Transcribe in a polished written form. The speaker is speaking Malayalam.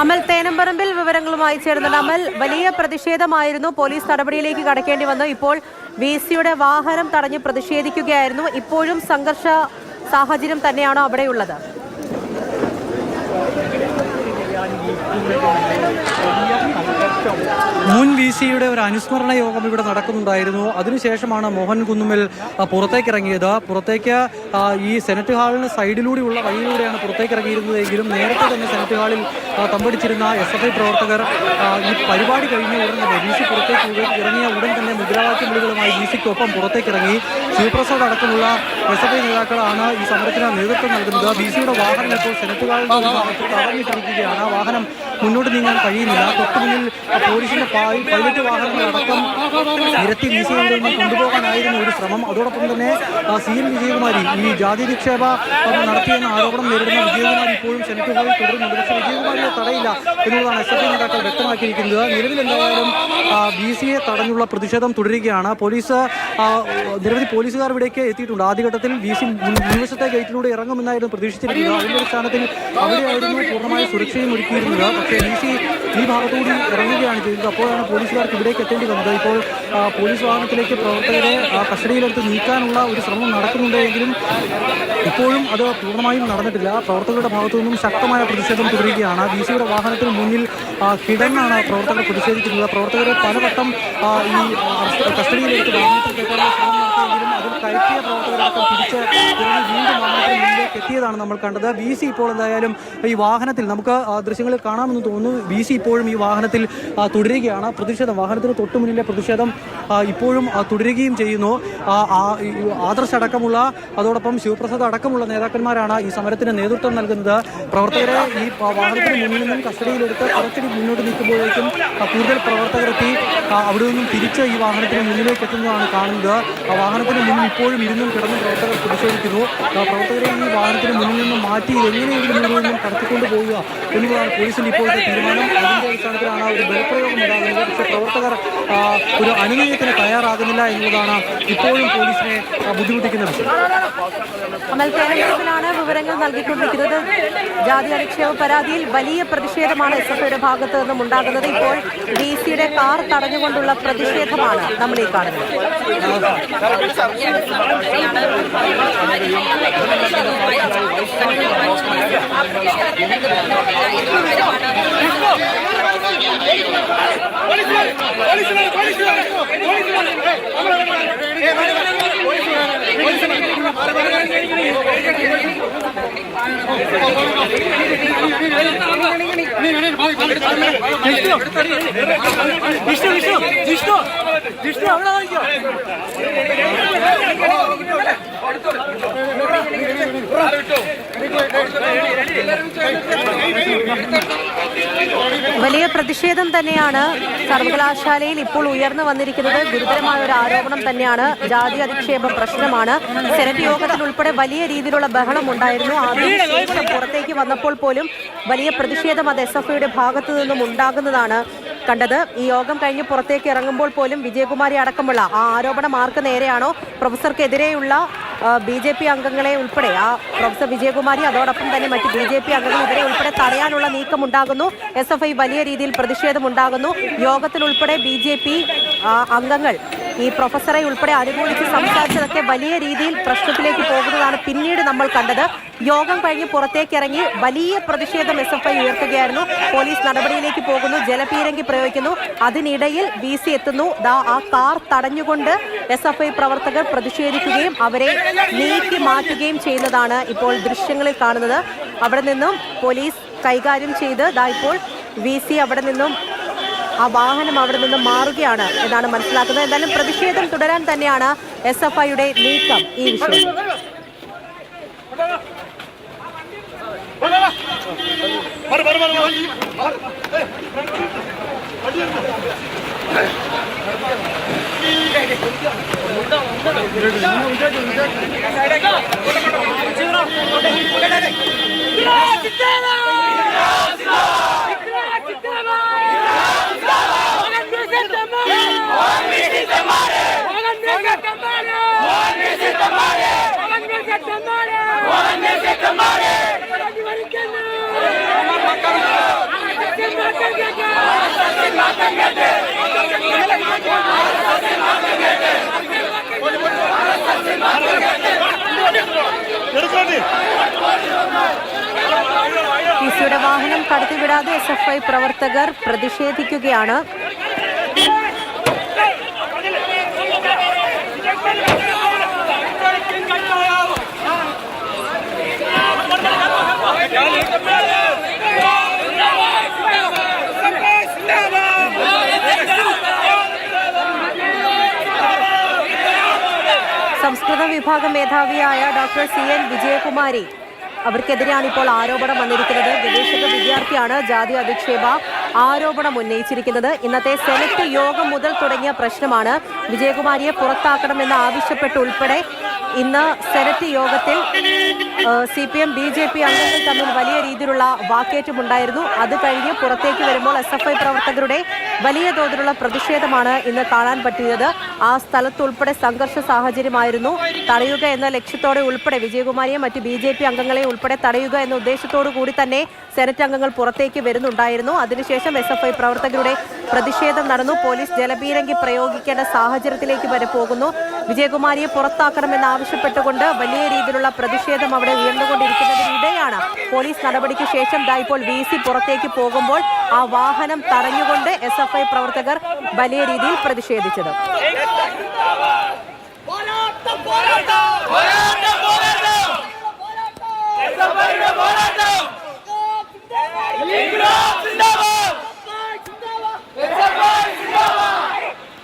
അമൽ തേനമ്പറമ്പിൽ വിവരങ്ങളുമായി ചേർന്നത്. അമൽ, വലിയ പ്രതിഷേധമായിരുന്നു, പോലീസ് നടപടിയിലേക്ക് കടക്കേണ്ടി വന്നു. ഇപ്പോൾ VC-യുടെ വാഹനം തടഞ്ഞ് പ്രതിഷേധിക്കുകയായിരുന്നു. ഇപ്പോഴും സംഘർഷ സാഹചര്യം തന്നെയാണോ അവിടെയുള്ളത്? മുൻ VC-യുടെ ഒരു അനുസ്മരണ യോഗം ഇവിടെ നടക്കുന്നുണ്ടായിരുന്നു. അതിനുശേഷമാണ് മോഹൻ കുന്നുമ്മൽ പുറത്തേക്കിറങ്ങിയത്. പുറത്തേക്ക് ഈ സെനറ്റ് ഹാളിന് സൈഡിലൂടെയുള്ള വഴിയിലൂടെയാണ് പുറത്തേക്കിറങ്ങിയിരുന്നതെങ്കിലും നേരത്തെ തന്നെ സെനറ്റ് ഹാളിൽ തമ്പടിച്ചിരുന്ന SFI പ്രവർത്തകർ ഈ പരിപാടി കഴിഞ്ഞ ഉടൻ തന്നെ VC പുറത്തേക്ക് ഇറങ്ങിയ ഉടൻ തന്നെ മുദ്രാവാക്യം വിളികളുമായി VC-ക്കൊപ്പം പുറത്തേക്കിറങ്ങി. ശിവപ്രസാദ് അടക്കമുള്ള SFI നേതാക്കളാണ് ഈ സമരത്തിന് നേതൃത്വം നൽകുന്നത്. VC-യുടെ വാഹനം ഇപ്പോൾ സെനറ്റ് ഹാളിൽ തടഞ്ഞിട്ടിരിക്കുകയാണ്. ആ വാഹനം മുന്നോട്ട് നീങ്ങാൻ കഴിയുന്നില്ല. തൊട്ടുമുന്നിൽ പോലീസിന്റെ പൈലറ്റ് വാഹനങ്ങളടക്കം നിരത്തി VC-യിൽ നിന്ന് കൊണ്ടുപോകാനായിരുന്നു ഒരു ശ്രമം. അതോടൊപ്പം തന്നെ CM വിജയകുമാരി ഈ ജാതി നിക്ഷേപ നടത്തിയെന്ന ആരോപണം നേരിടുന്ന വിജയകുമാരി ഇപ്പോഴും സെനറ്റ് ഹാളിൽ തുടരുന്നുണ്ട്. പക്ഷേ വിജയകുമാരിയെ തടയില്ല എന്നുള്ളതാണ് SFI നേതാക്കൾ വ്യക്തമാക്കിയിരിക്കുന്നത്. നിലവിൽ എന്തായാലും VC-യെ തടഞ്ഞുള്ള പ്രതിഷേധം തുടരുകയാണ്. നിരവധി പോലീസുകാർ ഇവിടേക്ക് എത്തിയിട്ടുണ്ട്. ആദ്യഘട്ടത്തിൽ VC മുൻവശത്തെ ഗേറ്റിലൂടെ ഇറങ്ങുമെന്നായിരുന്നു പ്രതീക്ഷിച്ചിരിക്കുന്നത്. അതിന്റെ അടിസ്ഥാനത്തിൽ അവിടെയായിരുന്നു പൂർണ്ണമായ സുരക്ഷയും ഒരുക്കിയിരുന്നത്. പക്ഷേ VC ഈ ഭാഗത്തുകൂടി ഇറങ്ങുകയാണ് ചെയ്തത്. അപ്പോഴാണ് പോലീസുകാർക്ക് ഇവിടേക്ക് എത്തേണ്ടി വന്നത്. ഇപ്പോൾ പോലീസ് വാഹനത്തിലേക്ക് പ്രവർത്തകരെ കസ്റ്റഡിയിലെടുത്ത് നീക്കാനുള്ള ഒരു ശ്രമം നടക്കുന്നുണ്ടെങ്കിലും ഇപ്പോഴും അത് പൂർണ്ണമായും നടന്നിട്ടില്ല. പ്രവർത്തകരുടെ ഭാഗത്തു നിന്നും ശക്തമായ പ്രതിഷേധം തുടരുകയാണ്. VC-യുടെ വാഹനത്തിന് മുന്നിൽ കിടന്നാണ് പ്രവർത്തകർ പ്രതിഷേധിക്കുന്നത്. പ്രവർത്തകരെ പലവട്ടം ഈ കസ്റ്റഡിയിലെടുത്ത് വാഹനത്തിൽ കയറ്റാനുള്ള ശ്രമം നടത്തിയെങ്കിലും അതിൽ കയറ്റിയ പ്രവർത്തകരടക്കം തിരിച്ച് വീണ്ടും വാഹനത്തിന് മുന്നിലേക്ക് എത്തിയതാണ് നമ്മൾ കണ്ടത്. VC ഇപ്പോൾ എന്തായാലും ഈ വാഹനത്തിൽ നമുക്ക് ദൃശ്യങ്ങളിൽ കാണാമെന്ന് തോന്നുന്നു. VC ഇപ്പോഴും ഈ വാഹനത്തിൽ തുടരുകയാണ്. പ്രതിഷേധം വാഹനത്തിന് തൊട്ടു മുന്നിലെ പ്രതിഷേധം ഇപ്പോഴും തുടരുകയും ചെയ്യുന്നു. ആദർശ് അടക്കമുള്ള അതോടൊപ്പം ശിവപ്രസാദ് അടക്കമുള്ള നേതാക്കന്മാരാണ് ഈ സമരത്തിന് നേതൃത്വം നൽകുന്നത്. പ്രവർത്തകരെ ഈ വാഹനത്തിന് മുന്നിൽ നിന്നും കസ്റ്റഡിയിലെടുത്ത് കുറച്ചടി മുന്നോട്ട് നീക്കുമ്പോഴേക്കും കൂടുതൽ പ്രവർത്തകരെത്തി അവിടെ നിന്നും തിരിച്ച് ഈ വാഹനത്തിന് മുന്നിലേക്ക് എത്തുന്നതാണ് കാണുന്നത്. വാഹനത്തിന് മുന്നിൽ ഇപ്പോഴും ഇരുന്നും കിടന്ന് പ്രവർത്തകർ പ്രതിഷേധിക്കുന്നു. പ്രവർത്തകരെ ഈ വാഹനത്തിന് മുന്നിൽ നിന്നും മാറ്റി എങ്ങനെയെങ്കിലും മുന്നിൽ നിന്നും കടത്തിക്കൊണ്ട് പോവുക എന്നുള്ളതാണ് പോലീസിന്റെ ഇപ്പോഴത്തെ തീരുമാനം. അതിന്റെ അടിസ്ഥാനത്തിലാണ് ഒരു ബലപ്രയോഗം ഉണ്ടാകുന്നത്. പക്ഷേ പ്രവർത്തകർ ഒരു അനുനയത്തിന് തയ്യാറാകുന്നില്ല എന്നുള്ളതാണ് ഇപ്പോഴും പോലീസിനെ ബുദ്ധിമുട്ടിക്കുന്ന വിഷയം. അമൽ തേനമ്പറമ്പിലാണ് വിവരങ്ങൾ നൽകിക്കൊണ്ടിരിക്കുന്നത്. ജാതി അധിക്ഷേപ പരാതിയിൽ വലിയ പ്രതിഷേധമാണ് SFI-യുടെ ഭാഗത്തു നിന്നും ഉണ്ടാകുന്നത്. ഇപ്പോൾ VC-യുടെ കാർ തടഞ്ഞുകൊണ്ടുള്ള പ്രതിഷേധമാണ് നമ്മൾ ഈ കാണുന്നത്. വലിയ പ്രതിഷേധം തന്നെയാണ് സർവകലാശാലയിൽ ഇപ്പോൾ ഉയർന്നു വന്നിരിക്കുന്നത്. ഗുരുതരമായ ഒരു ആരോപണം തന്നെയാണ്. ജാതി അധിക്ഷേപ പ്രശ്നമാണ്. സെനറ്റ് യോഗത്തിൽ ഉൾപ്പെടെ വലിയ രീതിയിലുള്ള ബഹളം ഉണ്ടായിരുന്നു. അതിനുശേഷം പുറത്തേക്ക് വന്നപ്പോൾ പോലും വലിയ പ്രതിഷേധം അത് SFI-യുടെ ഭാഗത്തു നിന്നും ഉണ്ടാകുന്നതാണ് കണ്ടത്. ഈ യോഗം കഴിഞ്ഞ് പുറത്തേക്ക് ഇറങ്ങുമ്പോൾ പോലും വിജയകുമാരി അടക്കമുള്ള ആ ആരോപണം ആർക്ക് നേരെയാണോ പ്രൊഫസർക്കെതിരെയുള്ള BJP അംഗങ്ങളെ ഉൾപ്പെടെ ആ പ്രൊഫസർ വിജയകുമാരി അതോടൊപ്പം തന്നെ മറ്റ് BJP അംഗങ്ങൾ ഇവരെ ഉൾപ്പെടെ തടയാനുള്ള നീക്കമുണ്ടാകുന്നു. SFI വലിയ രീതിയിൽ പ്രതിഷേധമുണ്ടാകുന്നു. യോഗത്തിൽ ഉൾപ്പെടെ BJP അംഗങ്ങൾ ഈ പ്രൊഫസറെ ഉൾപ്പെടെ അനുകൂലിച്ച് സംസാരിച്ചതൊക്കെ വലിയ രീതിയിൽ പ്രശ്നത്തിലേക്ക് പോകുന്നതാണ് പിന്നീട് നമ്മൾ കണ്ടത്. യോഗം കഴിഞ്ഞ് പുറത്തേക്കിറങ്ങി വലിയ പ്രതിഷേധം SFI ഉയർത്തുകയായിരുന്നു. പോലീസ് നടപടിയിലേക്ക് പോകുന്നു, ജലപീരങ്കി പ്രയോഗിക്കുന്നു. അതിനിടയിൽ VC എത്തുന്നു. ആ കാർ തടഞ്ഞുകൊണ്ട് SFI പ്രവർത്തകർ പ്രതിഷേധിക്കുകയും അവരെ നീക്കി മാറ്റുകയും ചെയ്യുന്നതാണ് ഇപ്പോൾ ദൃശ്യങ്ങളിൽ കാണുന്നത്. അവിടെ നിന്നും പോലീസ് കൈകാര്യം ചെയ്ത് ഇപ്പോൾ VC അവിടെ നിന്നും ആ വാഹനം അവിടെ നിന്ന് മാറുകയാണ് എന്നാണ് മനസ്സിലാക്കുന്നത്. എന്തായാലും പ്രതിഷേധം തുടരാൻ തന്നെയാണ് SFIയുടെ നീക്കം ഈ വിഷയം. യുടെ വാഹനം കടത്തിവിടാതെ SFI പ്രവർത്തകർ പ്രതിഷേധിക്കുകയാണ്. സംസ്കൃത വിഭാഗം മേധാവിയായ ഡോക്ടർ CN വിജയകുമാരി അവർക്കെതിരെയാണ് ഇപ്പോൾ ആരോപണം വന്നിരിക്കുന്നത്. ഗവേഷക വിദ്യാർത്ഥിയാണ് ജാതി അധിക്ഷേപ ആരോപണം ഉന്നയിച്ചിരിക്കുന്നത്. ഇന്നത്തെ സെനറ്റ് യോഗം മുതൽ തുടങ്ങിയ പ്രശ്നമാണ്. വിജയകുമാരിയെ പുറത്താക്കണമെന്ന് ആവശ്യപ്പെട്ടുൾപ്പെടെ ഇന്ന് സെനറ്റ് യോഗത്തിൽ CPM BJP അംഗങ്ങൾ തമ്മിൽ വലിയ രീതിയിലുള്ള വാക്കേറ്റമുണ്ടായിരുന്നു. അത് കഴിഞ്ഞ് പുറത്തേക്ക് വരുമ്പോൾ SFI പ്രവർത്തകരുടെ വലിയ തോതിലുള്ള പ്രതിഷേധമാണ് ഇന്ന് കാണാൻ പറ്റിയത്. ആ സ്ഥലത്തുൾപ്പെടെ സംഘർഷ സാഹചര്യമായിരുന്നു. തടയുക എന്ന ലക്ഷ്യത്തോടെ ഉൾപ്പെടെ വിജയകുമാരിയെ മറ്റ് BJP അംഗങ്ങളെ ഉൾപ്പെടെ തടയുക എന്ന ഉദ്ദേശത്തോടു കൂടി തന്നെ സെനറ്റ് അംഗങ്ങൾ പുറത്തേക്ക് വരുന്നുണ്ടായിരുന്നു. അതിനുശേഷം SFI പ്രവർത്തകരുടെ പ്രതിഷേധം നടന്നു. പോലീസ് ജലപീരങ്കി പ്രയോഗിക്കേണ്ട സാഹചര്യത്തിലേക്ക് വരെ പോകുന്നു. വിജയകുമാരിയെ പുറത്താക്കണമെന്ന് ആവശ്യപ്പെട്ടുകൊണ്ട് വലിയ രീതിയിലുള്ള പ്രതിഷേധം അവിടെ ഉയർന്നുകൊണ്ടിരിക്കുന്നതിനിടെയാണ് പോലീസ് നടപടിക്ക് ശേഷം ഇപ്പോൾ VC പുറത്തേക്ക് പോകുമ്പോൾ ആ വാഹനം തടഞ്ഞുകൊണ്ട് SFI പ്രവർത്തകർ വലിയ രീതിയിൽ പ്രതിഷേധിച്ചത്.